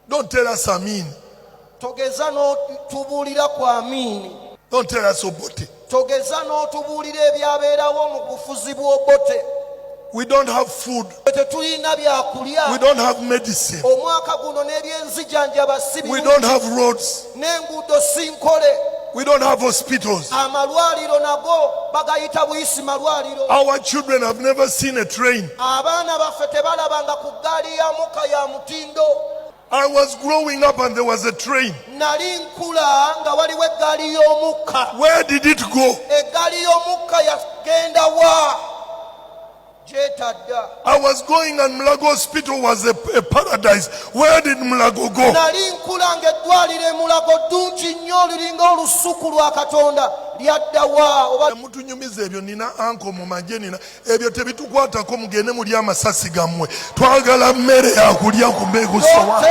Don't tell us Amin. Togeza no tubulira kwa Amin. Don't tell us Obote. Togeza no tubulira ebyabeerawo mu bufuzi bw'Obote. We don't have food. We don't have medicine. We don't have roads. We don't have hospitals. Our children have never seen a train. I was growing up and there was a train. Where did it go? I was going and Mulago Hospital was a paradise. Where did Mulago go? Mutunyumiza ebyo nina anko mu manje nina ebyo tebitukwatako mugende muli amasasi gammwe twagala mmere yakulya ku mbeego sowa.